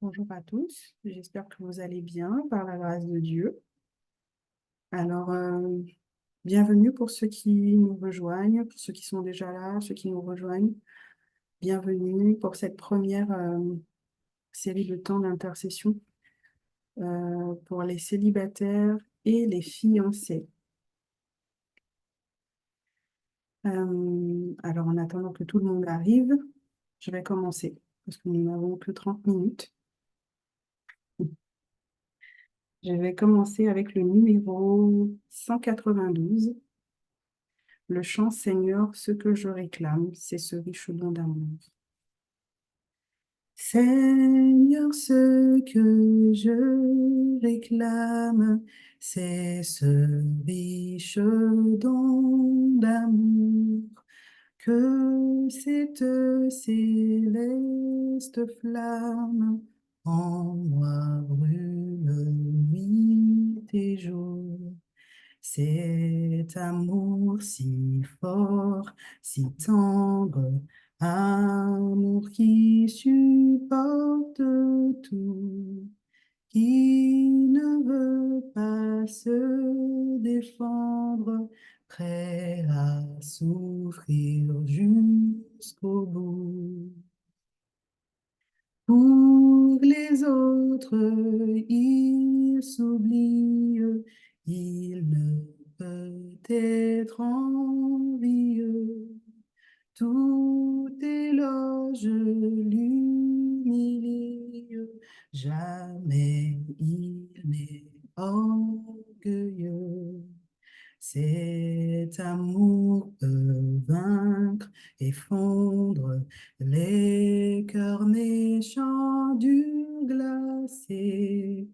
Bonjour à tous, j'espère que vous allez bien par la grâce de Dieu. Alors, bienvenue pour ceux qui nous rejoignent, pour ceux qui sont déjà là, ceux qui nous rejoignent. Bienvenue pour cette première série de temps d'intercession pour les célibataires et les fiancés. Alors, en attendant que tout le monde arrive, je vais commencer parce que nous n'avons que 30 minutes. Je vais commencer avec le numéro 192. Le chant Seigneur, ce que je réclame, c'est ce riche don d'amour. Seigneur, ce que je réclame, c'est ce riche don d'amour, que cette céleste flamme en moi brûle nuit et jour. Cet amour si fort, si tendre, amour qui supporte tout, qui ne veut pas se défendre, prêt à souffrir jusqu'au bout. Pour les autres, il s'oublie, il ne peut être envieux. Tout éloge l'humilie, jamais il n'est orgueilleux. Cet amour peut vaincre et fondre les cœurs méchants du glacé.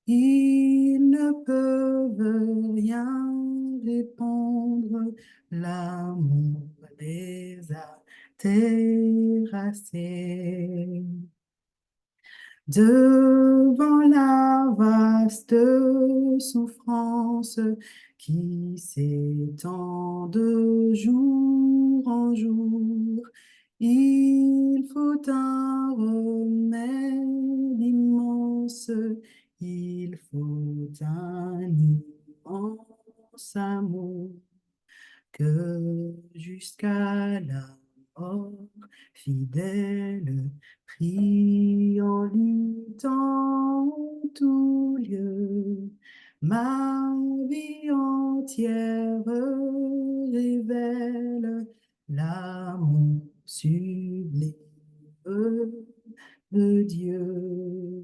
Ils ne peuvent rien répondre, l'amour les a terrassés. Devant la vaste souffrance qui s'étend de jour en jour, il faut un remède immense, il faut un immense amour que jusqu'à la mort fidèle prie en luttant en tout lieu. Ma vie entière révèle l'amour sublime de Dieu.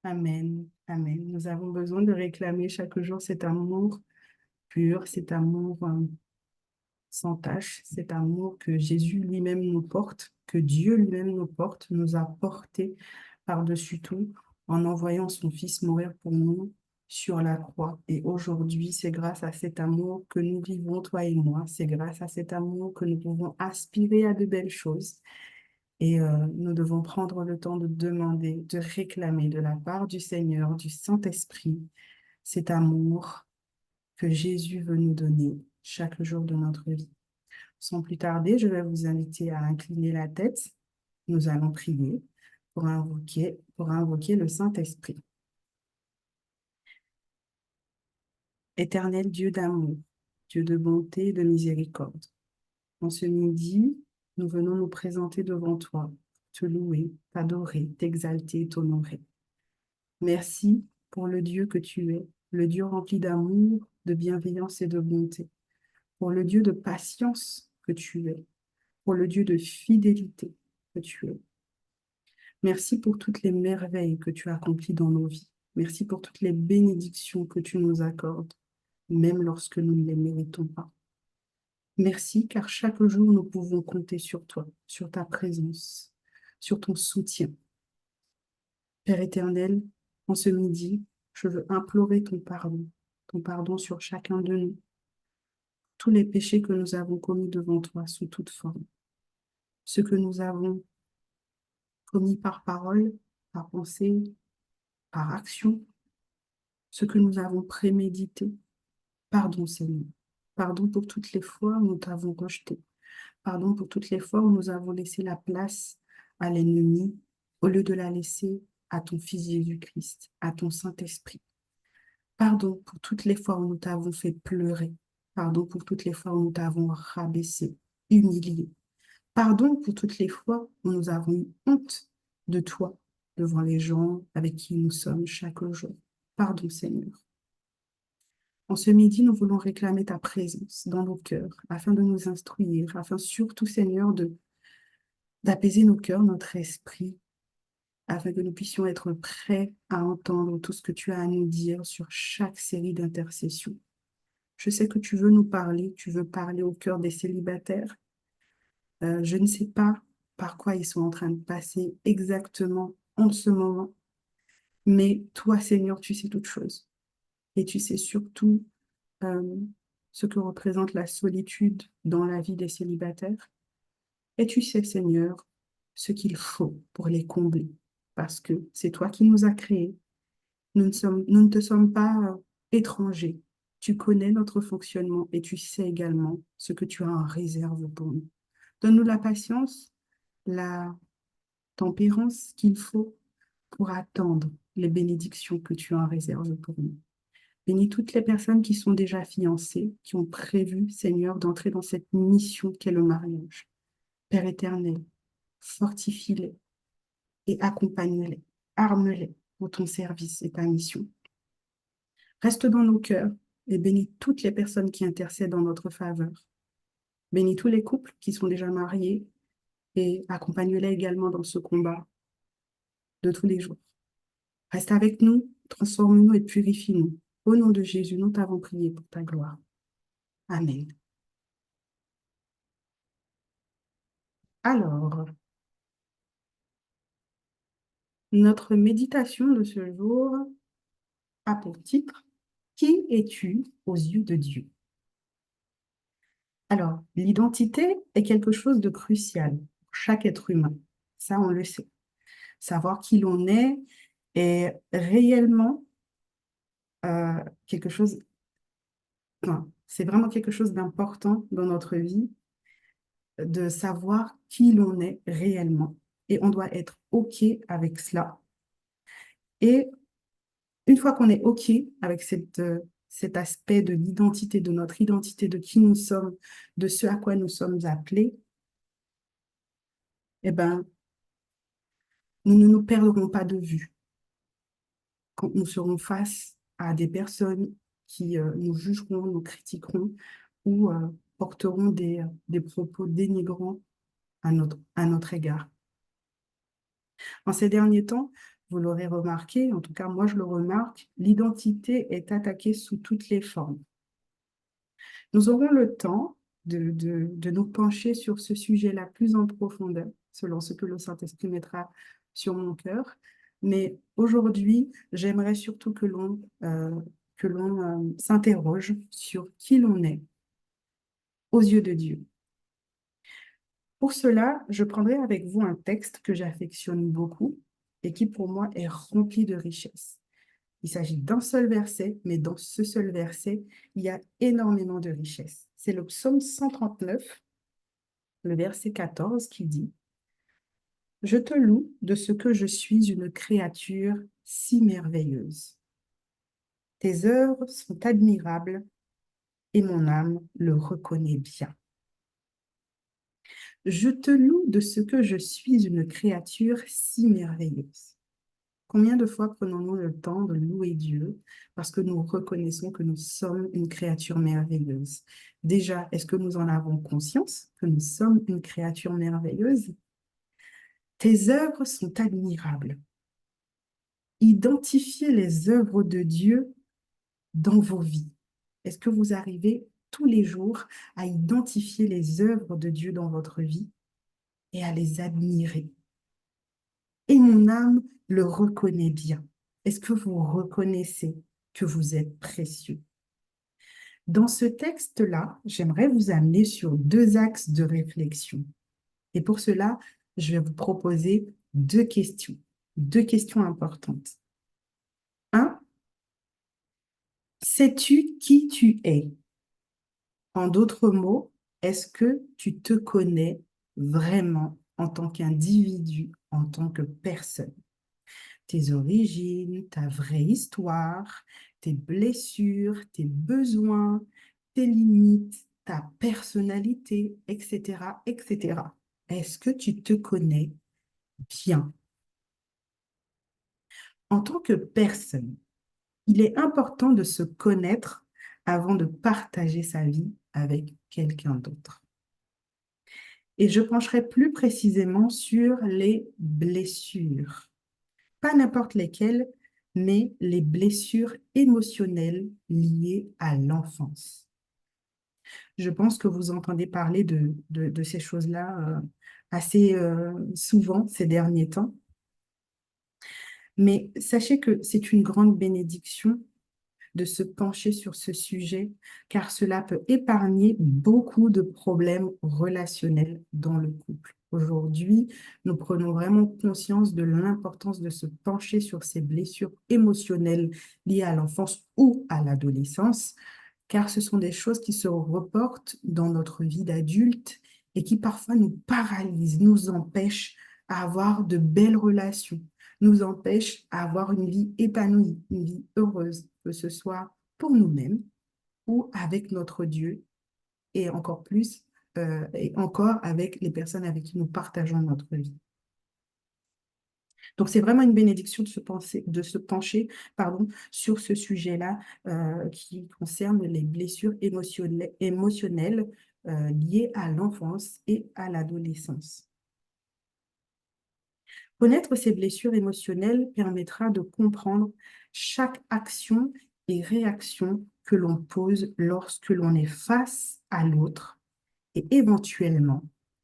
Amen, amen. Nous avons besoin de réclamer chaque jour cet amour pur, cet amour sans tache, cet amour que Jésus lui-même nous porte, que Dieu lui-même nous porte, nous a porté par-dessus tout en envoyant son Fils mourir pour nous sur la croix. Et aujourd'hui, c'est grâce à cet amour que nous vivons, toi et moi. C'est grâce à cet amour que nous pouvons aspirer à de belles choses. Et nous devons prendre le temps de demander, de réclamer de la part du Seigneur, du Saint-Esprit, cet amour que Jésus veut nous donner chaque jour de notre vie. Sans plus tarder, je vais vous inviter à incliner la tête. Nous allons prier pour invoquer le Saint-Esprit. Éternel Dieu d'amour, Dieu de bonté et de miséricorde, en ce midi, nous venons nous présenter devant toi, te louer, t'adorer, t'exalter, t'honorer. Merci pour le Dieu que tu es, le Dieu rempli d'amour, de bienveillance et de bonté, pour le Dieu de patience que tu es, pour le Dieu de fidélité que tu es. Merci pour toutes les merveilles que tu as accomplies dans nos vies. Merci pour toutes les bénédictions que tu nous accordes, même lorsque nous ne les méritons pas. Merci car chaque jour nous pouvons compter sur toi, sur ta présence, sur ton soutien. Père éternel, en ce midi, je veux implorer ton pardon sur chacun de nous, tous les péchés que nous avons commis devant toi sous toute forme, ceux que nous avons commis par parole, par pensée, par action, ceux que nous avons prémédité. Pardon, Seigneur. Pardon pour toutes les fois où nous t'avons rejeté. Pardon pour toutes les fois où nous avons laissé la place à l'ennemi, au lieu de la laisser à ton Fils Jésus-Christ, à ton Saint-Esprit. Pardon pour toutes les fois où nous t'avons fait pleurer. Pardon pour toutes les fois où nous t'avons rabaissé, humilié. Pardon pour toutes les fois où nous avons eu honte de toi devant les gens avec qui nous sommes chaque jour. Pardon, Seigneur. En ce midi, nous voulons réclamer ta présence dans nos cœurs afin de nous instruire, afin surtout, Seigneur, d'apaiser nos cœurs, notre esprit, afin que nous puissions être prêts à entendre tout ce que tu as à nous dire sur chaque série d'intercessions. Je sais que tu veux nous parler, tu veux parler au cœur des célibataires. Je ne sais pas par quoi ils sont en train de passer exactement en ce moment, mais toi, Seigneur, tu sais toutes choses. Et tu sais surtout euh, ce que représente la solitude dans la vie des célibataires. Et tu sais, Seigneur, ce qu'il faut pour les combler, parce que c'est toi qui nous as créés. Nous ne te sommes pas étrangers. Tu connais notre fonctionnement et tu sais également ce que tu as en réserve pour nous. Donne-nous la patience, la tempérance qu'il faut pour attendre les bénédictions que tu as en réserve pour nous. Bénis toutes les personnes qui sont déjà fiancées, qui ont prévu, Seigneur, d'entrer dans cette mission qu'est le mariage. Père éternel, fortifie-les et accompagne-les, arme-les pour ton service et ta mission. Reste dans nos cœurs et bénis toutes les personnes qui intercèdent en notre faveur. Bénis tous les couples qui sont déjà mariés et accompagne-les également dans ce combat de tous les jours. Reste avec nous, transforme-nous et purifie-nous. Au nom de Jésus, nous t'avons prié pour ta gloire. Amen. Alors, notre méditation de ce jour a pour titre Qui es-tu aux yeux de Dieu? Alors, l'identité est quelque chose de crucial pour chaque être humain. Ça, on le sait. Savoir qui l'on est réellement quelque chose, enfin, c'est vraiment quelque chose d'important dans notre vie, de savoir qui l'on est réellement. Et on doit être OK avec cela. Et une fois qu'on est OK avec cet aspect de l'identité, de notre identité, de qui nous sommes, de ce à quoi nous sommes appelés, eh ben, nous ne nous perdrons pas de vue quand nous serons face à des personnes qui nous jugeront, nous critiqueront ou porteront des propos dénigrants à notre égard. En ces derniers temps, vous l'aurez remarqué, en tout cas moi je le remarque, l'identité est attaquée sous toutes les formes. Nous aurons le temps de nous pencher sur ce sujet-là plus en profondeur, selon ce que le Saint-Esprit mettra sur mon cœur. Mais aujourd'hui, j'aimerais surtout que l'on s'interroge sur qui l'on est aux yeux de Dieu. Pour cela, je prendrai avec vous un texte que j'affectionne beaucoup et qui pour moi est rempli de richesses. Il s'agit d'un seul verset, mais dans ce seul verset, il y a énormément de richesses. C'est le psaume 139, le verset 14, qui dit « Je te loue de ce que je suis une créature si merveilleuse. Tes œuvres sont admirables et mon âme le reconnaît bien. Je te loue de ce que je suis une créature si merveilleuse. » Combien de fois prenons-nous le temps de louer Dieu parce que nous reconnaissons que nous sommes une créature merveilleuse? Déjà, est-ce que nous en avons conscience que nous sommes une créature merveilleuse? Tes œuvres sont admirables. Identifiez les œuvres de Dieu dans vos vies. Est-ce que vous arrivez tous les jours à identifier les œuvres de Dieu dans votre vie et à les admirer? Et mon âme le reconnaît bien. Est-ce que vous reconnaissez que vous êtes précieux? Dans ce texte-là, j'aimerais vous amener sur deux axes de réflexion. Et pour cela, je vais vous proposer deux questions importantes. Un, sais-tu qui tu es? En d'autres mots, est-ce que tu te connais vraiment en tant qu'individu, en tant que personne. Tes origines, ta vraie histoire, tes blessures, tes besoins, tes limites, ta personnalité, etc., etc. Est-ce que tu te connais bien? En tant que personne, il est important de se connaître avant de partager sa vie avec quelqu'un d'autre. Et je pencherai plus précisément sur les blessures. Pas n'importe lesquelles, mais les blessures émotionnelles liées à l'enfance. Je pense que vous entendez parler de ces choses-là assez souvent ces derniers temps. Mais sachez que c'est une grande bénédiction de se pencher sur ce sujet, car cela peut épargner beaucoup de problèmes relationnels dans le couple. Aujourd'hui, nous prenons vraiment conscience de l'importance de se pencher sur ces blessures émotionnelles liées à l'enfance ou à l'adolescence, car ce sont des choses qui se reportent dans notre vie d'adulte et qui parfois nous paralysent, nous empêchent à avoir de belles relations, nous empêchent à avoir une vie épanouie, une vie heureuse, que ce soit pour nous-mêmes ou avec notre Dieu et encore plus, et encore avec les personnes avec qui nous partageons notre vie. Donc, c'est vraiment une bénédiction de se pencher pardon, sur ce sujet-là qui concerne les blessures émotionnelles liées à l'enfance et à l'adolescence. Connaître ces blessures émotionnelles permettra de comprendre chaque action et réaction que l'on pose lorsque l'on est face à l'autre et éventuellement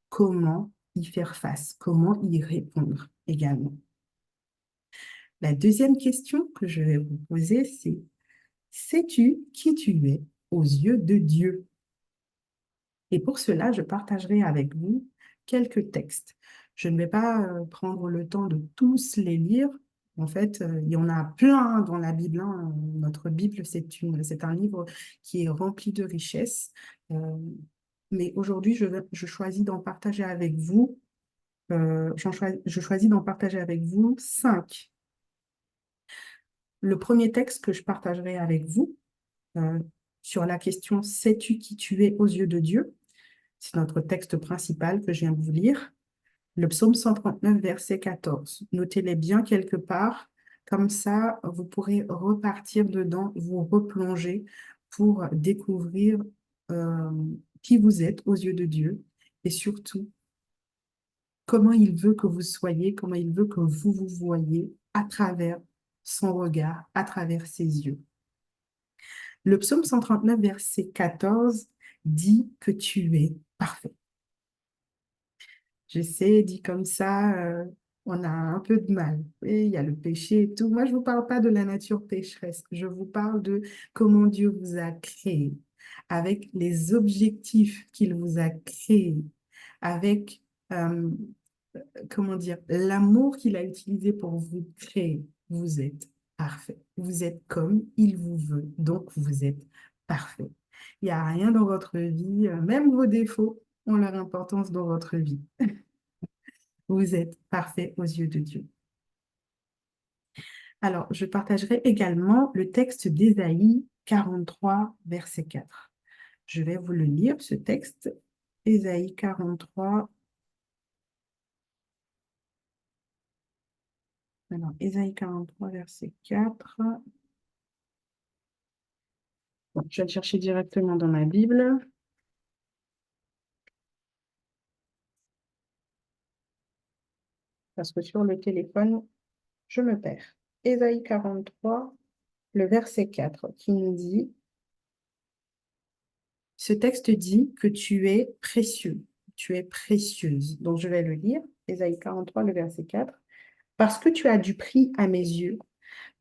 comment y faire face, comment y répondre également. La deuxième question que je vais vous poser, c'est: sais-tu qui tu es aux yeux de Dieu? Et pour cela, je partagerai avec vous quelques textes. Je ne vais pas prendre le temps de tous les lire. En fait, il y en a plein dans la Bible, hein. Notre Bible, c'est un livre qui est rempli de richesses. Mais aujourd'hui, je choisis d'en partager avec vous. Je choisis d'en partager avec vous 5. Le premier texte que je partagerai avec vous euh, sur la question sais-tu qui tu es aux yeux de Dieu? C'est notre texte principal que je viens de vous lire. Le psaume 139, verset 14. Notez-les bien quelque part, comme ça vous pourrez repartir dedans, vous replonger pour découvrir euh, qui vous êtes aux yeux de Dieu et surtout comment il veut que vous soyez, comment il veut que vous vous voyez à travers son regard, à travers ses yeux. Le psaume 139, verset 14 dit que tu es parfait. Je sais, dit comme ça, on a un peu de mal. Et il y a le péché et tout. Moi, je ne vous parle pas de la nature pécheresse. Je vous parle de comment Dieu vous a créé, avec les objectifs qu'il vous a créés, avec, comment dire, l'amour qu'il a utilisé pour vous créer. Vous êtes parfait. Vous êtes comme il vous veut. Donc, vous êtes parfait. Il n'y a rien dans votre vie, même vos défauts ont leur importance dans votre vie. Vous êtes parfait aux yeux de Dieu. Alors, je partagerai également le texte d'Ésaïe 43, verset 4. Je vais vous le lire, ce texte. Ésaïe 43. Alors, Ésaïe 43, verset 4. Bon, je vais le chercher directement dans ma Bible. Parce que sur le téléphone, je me perds. Ésaïe 43, le verset 4, qui nous dit: ce texte dit que tu es précieux, tu es précieuse. Donc, je vais le lire. Ésaïe 43, le verset 4. Parce que tu as du prix à mes yeux,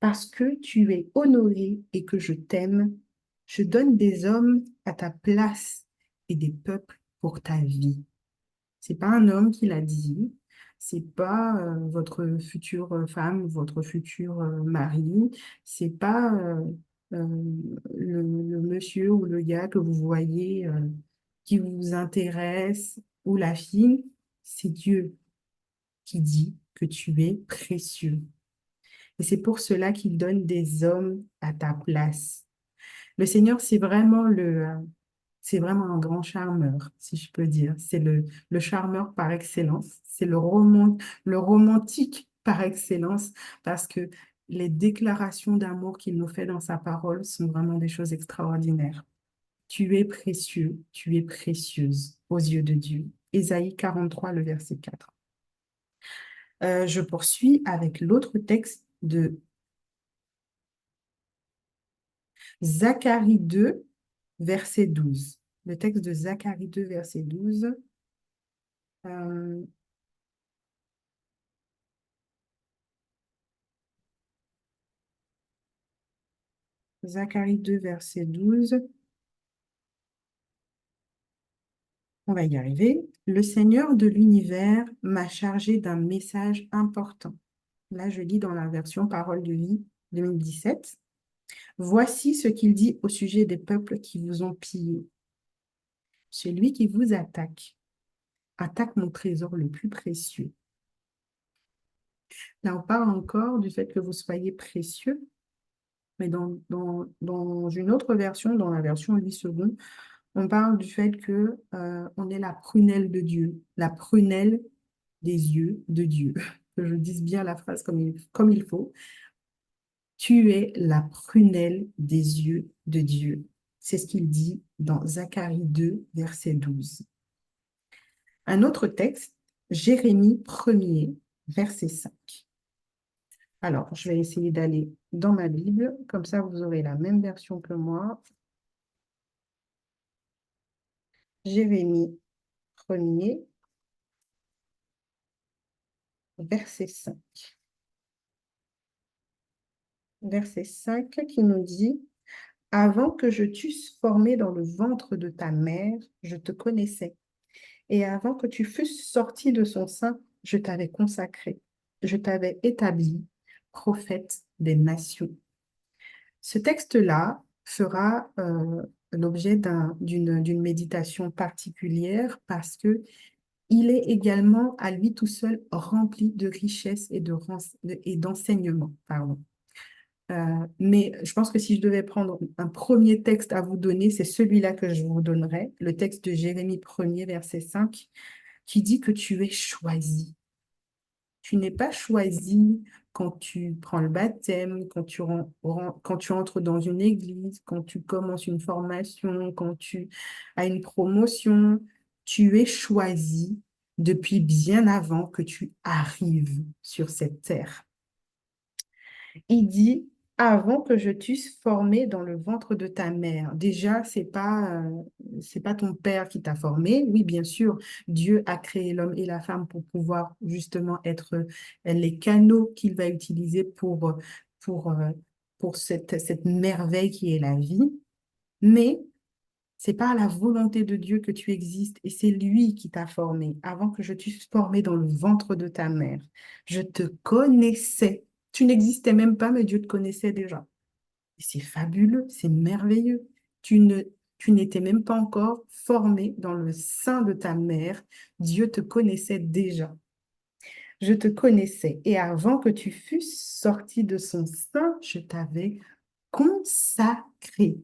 parce que tu es honoré et que je t'aime, je donne des hommes à ta place et des peuples pour ta vie. C'est pas un homme qui l'a dit, c'est pas votre future femme, votre futur mari, c'est pas le monsieur ou le gars que vous voyez qui vous intéresse ou la fille, c'est Dieu qui dit que tu es précieux. Et c'est pour cela qu'il donne des hommes à ta place. Le Seigneur, c'est vraiment un grand charmeur, si je peux dire. C'est le charmeur par excellence. C'est le romantique par excellence, parce que les déclarations d'amour qu'il nous fait dans sa parole sont vraiment des choses extraordinaires. Tu es précieux, tu es précieuse aux yeux de Dieu. Ésaïe 43, le verset 4. Je poursuis avec l'autre texte de Zacharie 2, verset 12. Le texte de Zacharie 2, verset 12. euh, Zacharie 2, verset 12. On va y arriver. Le Seigneur de l'univers m'a chargé d'un message important. Là, je lis dans la version Parole de vie 2017. Voici ce qu'il dit au sujet des peuples qui vous ont pillé. Celui qui vous attaque mon trésor le plus précieux. Là, on parle encore du fait que vous soyez précieux, mais dans une autre version, dans la version 8 secondes, on parle du fait que on est la prunelle de Dieu, la prunelle des yeux de Dieu. Que je dise bien la phrase comme il faut. Tu es la prunelle des yeux de Dieu. C'est ce qu'il dit dans Zacharie 2, verset 12. Un autre texte, Jérémie 1er, verset 5. Alors, je vais essayer d'aller dans ma Bible, comme ça vous aurez la même version que moi. Jérémie 1er, verset 5. Verset 5 qui nous dit, avant que je t'eusse formé dans le ventre de ta mère, je te connaissais. Et avant que tu fusses sorti de son sein, je t'avais consacré. Je t'avais établi prophète des nations. Ce texte-là fera l'objet d'une méditation particulière parce que il est également à lui tout seul rempli de richesses et d'enseignements. Pardon. Mais je pense que si je devais prendre un premier texte à vous donner, c'est celui-là que je vous donnerai, le texte de Jérémie 1er, verset 5, qui dit que tu es choisi. Tu n'es pas choisi quand tu prends le baptême, quand tu entres dans une église, quand tu commences une formation, quand tu as une promotion. Tu es choisi depuis bien avant que tu arrives sur cette terre. Il dit, avant que je t'eusse formé dans le ventre de ta mère. Déjà, c'est pas ton père qui t'a formé. Oui, bien sûr, Dieu a créé l'homme et la femme pour pouvoir justement être les canaux qu'il va utiliser pour, euh, pour cette merveille qui est la vie. Mais c'est par la volonté de Dieu que tu existes et c'est lui qui t'a formé. Avant que je t'eusse formé dans le ventre de ta mère, je te connaissais. Tu n'existais même pas, mais Dieu te connaissait déjà. Et c'est fabuleux, c'est merveilleux. Tu n'étais même pas encore formé dans le sein de ta mère. Dieu te connaissait déjà. Je te connaissais. Et avant que tu fusses sorti de son sein, je t'avais consacré.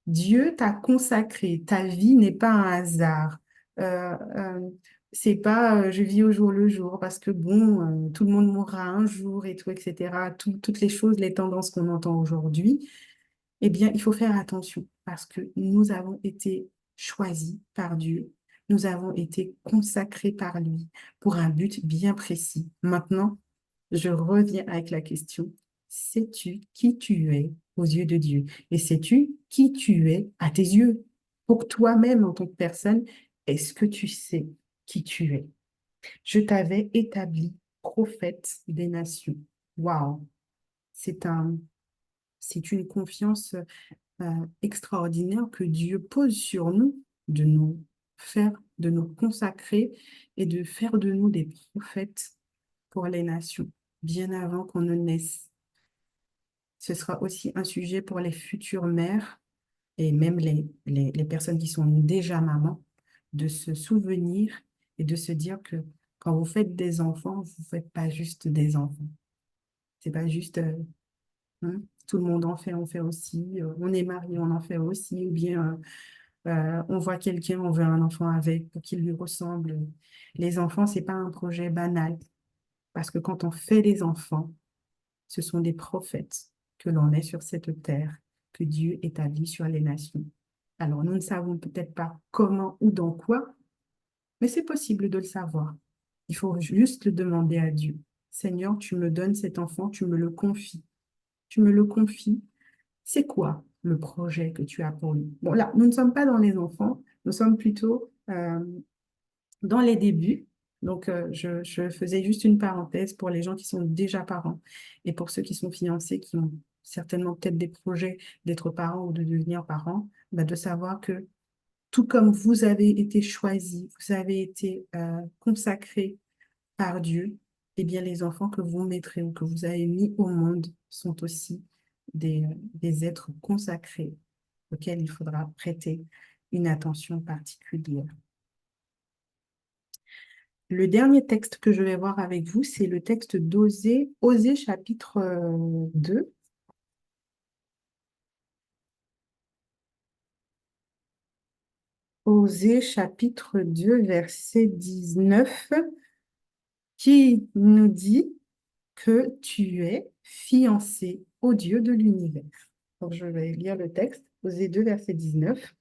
Dieu t'a consacré. Ta vie n'est pas un hasard. Euh, euh, c'est pas je vis au jour le jour parce que bon, tout le monde mourra un jour et tout, etc. Toutes les choses, les tendances qu'on entend aujourd'hui, eh bien, il faut faire attention parce que nous avons été choisis par Dieu. Nous avons été consacrés par lui pour un but bien précis. Maintenant, je reviens avec la question, sais-tu qui tu es aux yeux de Dieu? Et sais-tu qui tu es à tes yeux? Pour toi-même en tant que personne, est-ce que tu sais qui tu es? Je t'avais établi prophète des nations. Waouh! C'est un, c'est une confiance extraordinaire que Dieu pose sur nous, de nous de nous consacrer et de faire de nous des prophètes pour les nations, bien avant qu'on ne naisse. Ce sera aussi un sujet pour les futures mères et même les personnes qui sont déjà mamans, de se souvenir et de se dire que Quand vous faites des enfants, vous ne faites pas juste des enfants. C'est pas juste hein, tout le monde en fait, on fait aussi. On est marié, on en fait aussi. Ou bien on voit quelqu'un, on veut un enfant avec pour qu'il lui ressemble. Les enfants, c'est pas un projet banal. Parce que quand on fait des enfants, ce sont des prophètes que l'on est sur cette terre, que Dieu établit sur les nations. Alors, nous ne savons peut-être pas comment ou dans quoi, mais c'est possible de le savoir. Il faut juste le demander à Dieu. Seigneur, tu me donnes cet enfant, tu me le confies. Tu me le confies. C'est quoi le projet que tu as pour lui? Bon, là, nous ne sommes pas dans les enfants, nous sommes plutôt dans les débuts. Donc, je faisais juste une parenthèse pour les gens qui sont déjà parents et pour ceux qui sont fiancés, qui ont certainement peut-être des projets d'être parents ou de devenir parents, bah, de savoir que tout comme vous avez été choisis, vous avez été consacrés par Dieu, eh bien, les enfants que vous mettrez ou que vous avez mis au monde sont aussi des êtres consacrés auxquels il faudra prêter une attention particulière. Le dernier texte que je vais voir avec vous, c'est le texte d'Osée, Osée chapitre 2. Osée chapitre 2, verset 19, qui nous dit que tu es fiancé au Dieu de l'univers. Donc, je vais lire le texte, Osée 2, verset 19.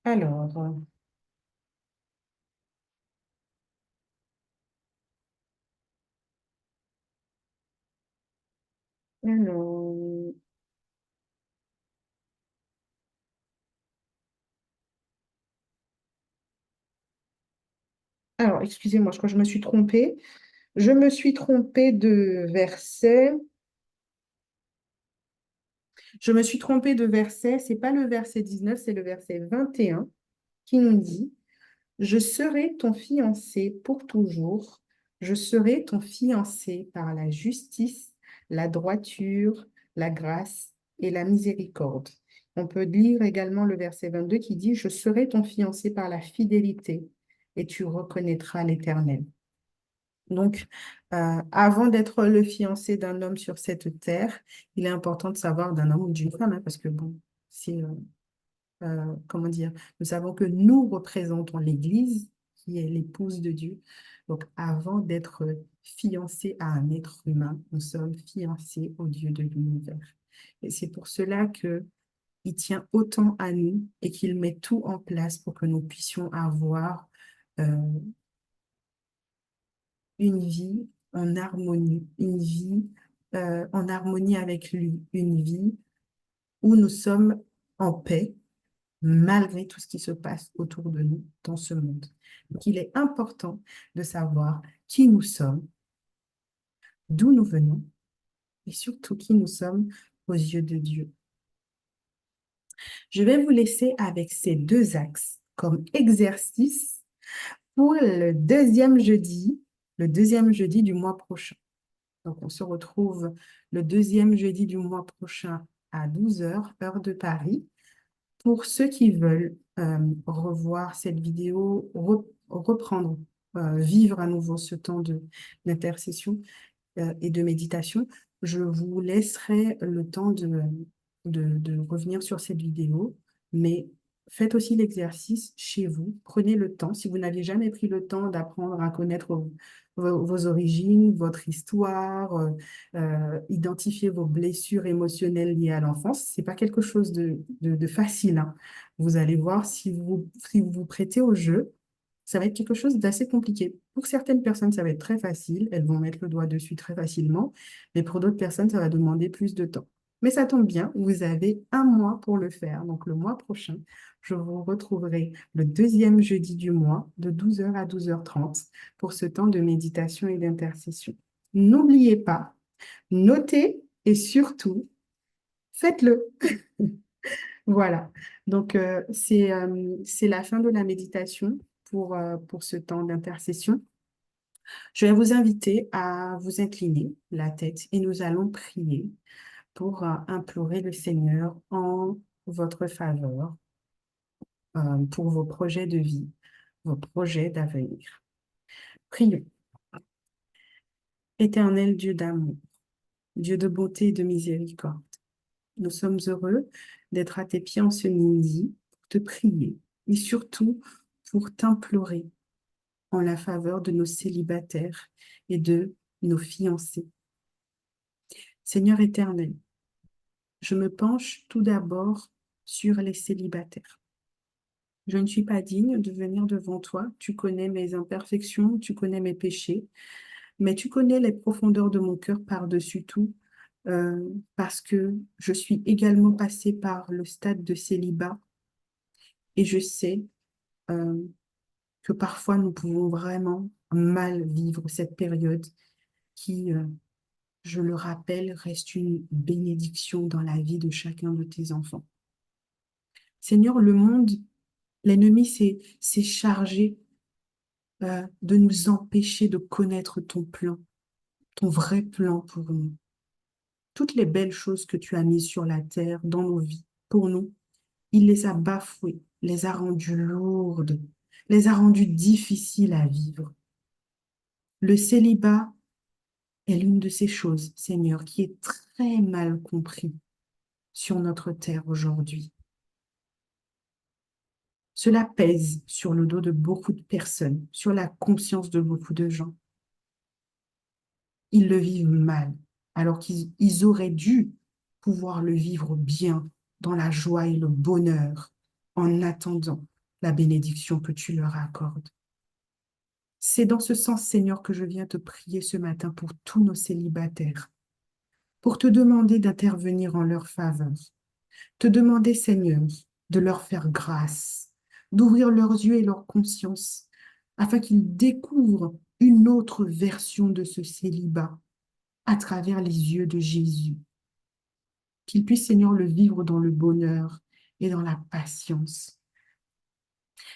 Alors, alors, excusez-moi, je crois que je me suis trompée. Je me suis trompée de verset. Je me suis trompée de verset. C'est pas le verset 19, c'est le verset 21 qui nous dit, je serai ton fiancé pour toujours, je serai ton fiancé par la justice, la droiture, la grâce et la miséricorde. On peut lire également le verset 22 qui dit, je serai ton fiancé par la fidélité et tu reconnaîtras l'Éternel. Donc, avant d'être le fiancé d'un homme sur cette terre, il est important de savoir d'un homme ou d'une femme, hein, parce que bon, c'est comment dire, nous savons que nous représentons l'Église, qui est l'épouse de Dieu. Donc, avant d'être fiancé à un être humain, nous sommes fiancés au Dieu de l'univers. Et c'est pour cela que il tient autant à nous et qu'il met tout en place pour que nous puissions avoir euh, une vie en harmonie, une vie en harmonie avec lui, une vie où nous sommes en paix malgré tout ce qui se passe autour de nous dans ce monde. Donc, il est important de savoir qui nous sommes, d'où nous venons et surtout qui nous sommes aux yeux de Dieu. Je vais vous laisser avec ces deux axes comme exercice pour le deuxième jeudi du mois prochain. Donc, on se retrouve le deuxième jeudi du mois prochain à 12 heures, heure de Paris. Pour ceux qui veulent revoir cette vidéo, reprendre, vivre à nouveau ce temps d'intercession et de méditation, je vous laisserai le temps de revenir sur cette vidéo, mais faites aussi l'exercice chez vous. Prenez le temps. Si vous n'aviez jamais pris le temps d'apprendre à connaître vos origines, votre histoire, identifier vos blessures émotionnelles liées à l'enfance, c'est pas quelque chose de facile, hein. Vous allez voir si vous vous prêtez au jeu, ça va être quelque chose d'assez compliqué. Pour certaines personnes, ça va être très facile, elles vont mettre le doigt dessus très facilement, mais pour d'autres personnes, ça va demander plus de temps. Mais ça tombe bien, vous avez un mois pour le faire. Donc le mois prochain, je vous retrouverai le deuxième jeudi du mois de 12 heures à 12h30 pour ce temps de méditation et d'intercession. N'oubliez pas, notez et surtout, faites-le. Voilà, donc c'est la fin de la méditation pour ce temps d'intercession. Je vais vous inviter à vous incliner la tête et nous allons prier pour implorer le Seigneur en votre faveur pour vos projets de vie, vos projets d'avenir. Prions. Éternel Dieu d'amour, Dieu de bonté et de miséricorde, nous sommes heureux d'être à tes pieds en ce midi pour te prier et surtout pour t'implorer en la faveur de nos célibataires et de nos fiancés. Seigneur éternel, je me penche tout d'abord sur les célibataires. Je ne suis pas digne de venir devant toi. Tu connais mes imperfections, tu connais mes péchés, mais tu connais les profondeurs de mon cœur par-dessus tout, parce que je suis également passée par le stade de célibat et je sais euh, que parfois nous pouvons vraiment mal vivre cette période qui, je le rappelle, reste une bénédiction dans la vie de chacun de tes enfants. Seigneur, le monde, l'ennemi s'est chargé de nous empêcher de connaître ton plan, ton vrai plan pour nous. Toutes les belles choses que tu as mises sur la terre, dans nos vies, pour nous, il les a bafouées, les a rendues lourdes, les a rendues difficiles à vivre. Le célibat est l'une de ces choses, Seigneur, qui est très mal compris sur notre terre aujourd'hui. Cela pèse sur le dos de beaucoup de personnes, sur la conscience de beaucoup de gens. Ils le vivent mal, alors qu'ils auraient dû pouvoir le vivre bien, dans la joie et le bonheur, en attendant la bénédiction que tu leur accordes. C'est dans ce sens, Seigneur, que je viens te prier ce matin pour tous nos célibataires, pour te demander d'intervenir en leur faveur, te demander, Seigneur, de leur faire grâce, d'ouvrir leurs yeux et leur conscience, afin qu'ils découvrent une autre version de ce célibat à travers les yeux de Jésus. Qu'ils puissent, Seigneur, le vivre dans le bonheur et dans la patience.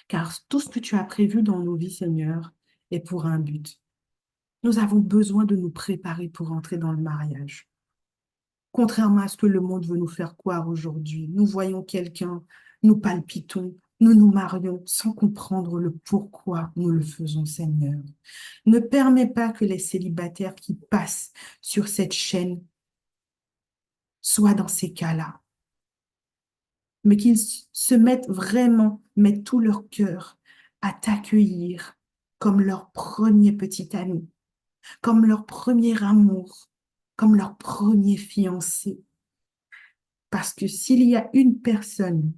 Car tout ce que tu as prévu dans nos vies, Seigneur, est pour un but. Nous avons besoin de nous préparer pour entrer dans le mariage. Contrairement à ce que le monde veut nous faire croire aujourd'hui, nous voyons quelqu'un, nous palpitons, nous nous marions sans comprendre le pourquoi nous le faisons, Seigneur. Ne permets pas que les célibataires qui passent sur cette chaîne soient dans ces cas-là, mais qu'ils se mettent vraiment, mettent tout leur cœur à t'accueillir comme leur premier petit ami, comme leur premier amour, comme leur premier fiancé. Parce que s'il y a une personne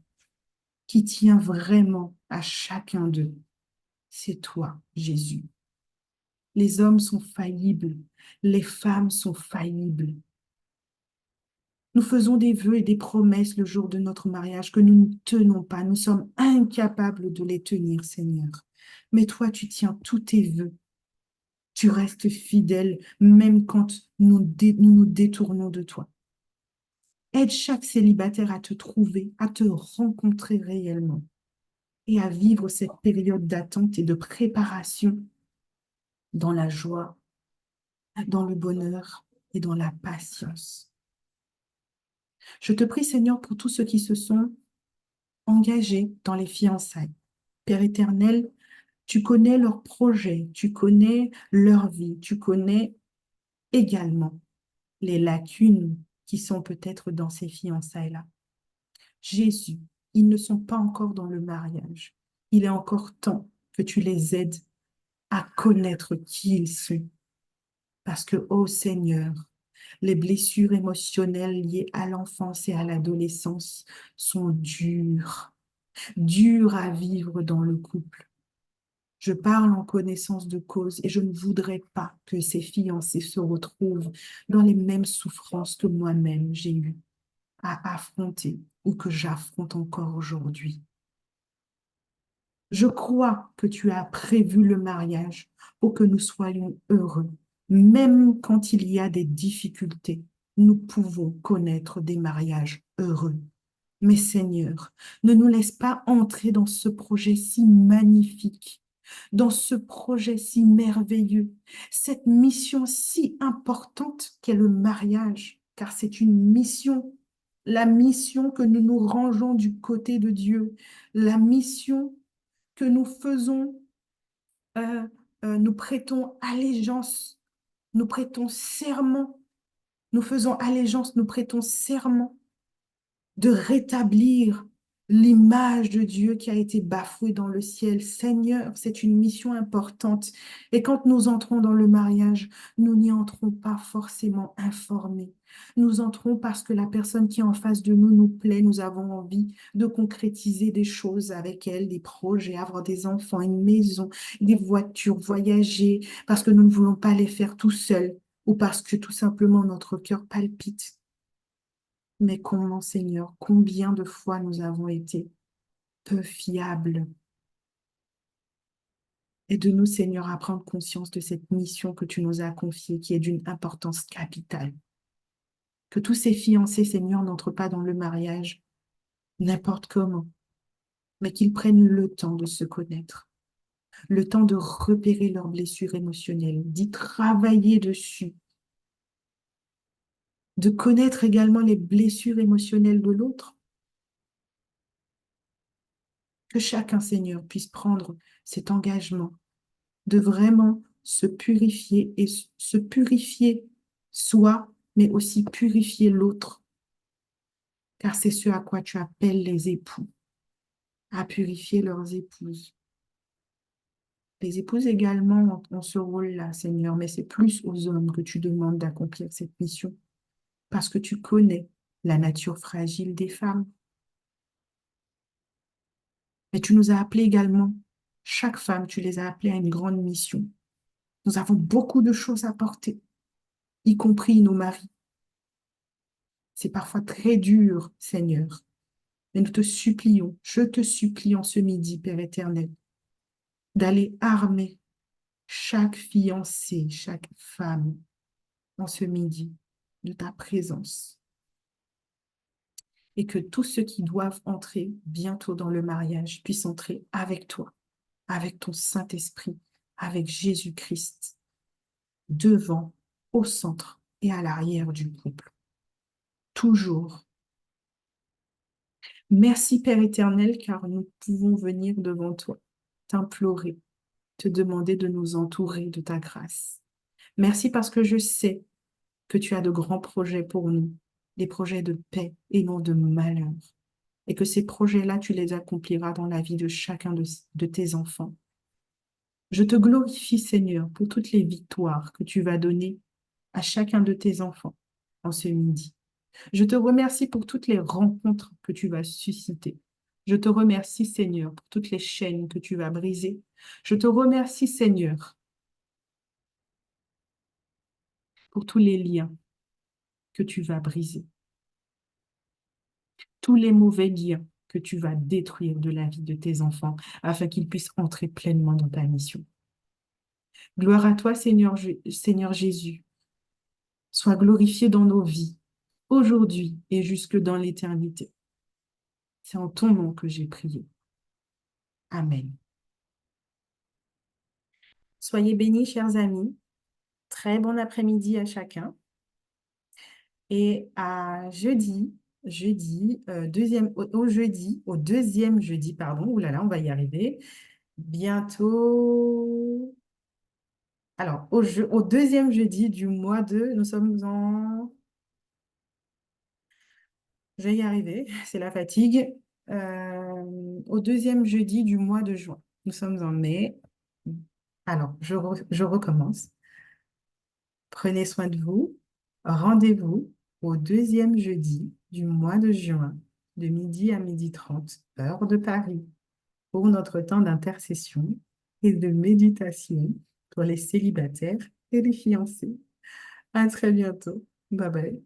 qui tient vraiment à chacun d'eux, c'est toi, Jésus. Les hommes sont faillibles, les femmes sont faillibles. Nous faisons des vœux et des promesses le jour de notre mariage que nous ne tenons pas. Nous sommes incapables de les tenir, Seigneur. Mais toi, tu tiens tous tes vœux. Tu restes fidèle même quand nous détournons de toi. Aide chaque célibataire à te trouver, à te rencontrer réellement et à vivre cette période d'attente et de préparation dans la joie, dans le bonheur et dans la patience. Je te prie, Seigneur, pour tous ceux qui se sont engagés dans les fiançailles. Père éternel, tu connais leurs projets, tu connais leur vie, tu connais également les lacunes qui sont peut-être dans ces fiançailles-là. Jésus, ils ne sont pas encore dans le mariage. Il est encore temps que tu les aides à connaître qui ils sont. Parce que, ô Seigneur, les blessures émotionnelles liées à l'enfance et à l'adolescence sont dures, dures à vivre dans le couple. Je parle en connaissance de cause et je ne voudrais pas que ces fiancés se retrouvent dans les mêmes souffrances que moi-même j'ai eues à affronter ou que j'affronte encore aujourd'hui. Je crois que tu as prévu le mariage pour que nous soyons heureux. Même quand il y a des difficultés, nous pouvons connaître des mariages heureux. Mais Seigneur, ne nous laisse pas entrer dans ce projet si magnifique, dans ce projet si merveilleux, cette mission si importante qu'est le mariage, car c'est une mission, la mission que nous nous rangeons du côté de Dieu, la mission que nous faisons nous prêtons allégeance, nous prêtons serment, nous faisons allégeance, nous prêtons serment de rétablir l'image de Dieu qui a été bafouée dans le ciel. Seigneur, c'est une mission importante. Et quand nous entrons dans le mariage, nous n'y entrons pas forcément informés. Nous entrons parce que la personne qui est en face de nous nous plaît. Nous avons envie de concrétiser des choses avec elle, des projets, avoir des enfants, une maison, des voitures, voyager, parce que nous ne voulons pas les faire tout seuls ou parce que tout simplement notre cœur palpite. Mais comment, Seigneur, combien de fois nous avons été peu fiables? Aide-nous, Seigneur, à prendre conscience de cette mission que tu nous as confiée, qui est d'une importance capitale. Que tous ces fiancés, Seigneur, n'entrent pas dans le mariage n'importe comment, mais qu'ils prennent le temps de se connaître, le temps de repérer leurs blessures émotionnelles, d'y travailler dessus, de connaître également les blessures émotionnelles de l'autre. Que chacun, Seigneur, puisse prendre cet engagement de vraiment se purifier et se purifier soi, mais aussi purifier l'autre, car c'est ce à quoi tu appelles les époux, à purifier leurs épouses. Les épouses également ont ce rôle-là, Seigneur, mais c'est plus aux hommes que tu demandes d'accomplir cette mission, parce que tu connais la nature fragile des femmes. Mais tu nous as appelés également, chaque femme, tu les as appelées à une grande mission. Nous avons beaucoup de choses à porter, y compris nos maris. C'est parfois très dur, Seigneur, mais nous te supplions, je te supplie en ce midi, Père éternel, d'aller armer chaque fiancée, chaque femme en ce midi de ta présence. Et que tous ceux qui doivent entrer bientôt dans le mariage puissent entrer avec toi, avec ton Saint-Esprit, avec Jésus-Christ, devant, au centre et à l'arrière du couple. Toujours. Merci, Père éternel, car nous pouvons venir devant toi, t'implorer, te demander de nous entourer de ta grâce. Merci parce que je sais que tu as de grands projets pour nous, des projets de paix et non de malheur, et que ces projets-là, tu les accompliras dans la vie de chacun de tes enfants. Je te glorifie, Seigneur, pour toutes les victoires que tu vas donner à chacun de tes enfants en ce midi. Je te remercie pour toutes les rencontres que tu vas susciter. Je te remercie, Seigneur, pour toutes les chaînes que tu vas briser. Je te remercie, Seigneur, pour tous les liens que tu vas briser, tous les mauvais liens que tu vas détruire de la vie de tes enfants afin qu'ils puissent entrer pleinement dans ta mission. Gloire à toi, Seigneur, Seigneur Jésus. Sois glorifié dans nos vies, aujourd'hui et jusque dans l'éternité. C'est en ton nom que j'ai prié. Amen. Soyez bénis, chers amis. Très bon après-midi à chacun. Et à au deuxième jeudi, pardon, oulala, on va y arriver. Bientôt. Alors, au deuxième jeudi du mois de, nous sommes en, je vais y arriver, c'est la fatigue. Au deuxième jeudi du mois de juin. Nous sommes en mai. Alors, je recommence. Prenez soin de vous. Rendez-vous au deuxième jeudi du mois de juin, de midi à 12h30, heure de Paris, pour notre temps d'intercession et de méditation pour les célibataires et les fiancés. À très bientôt. Bye bye.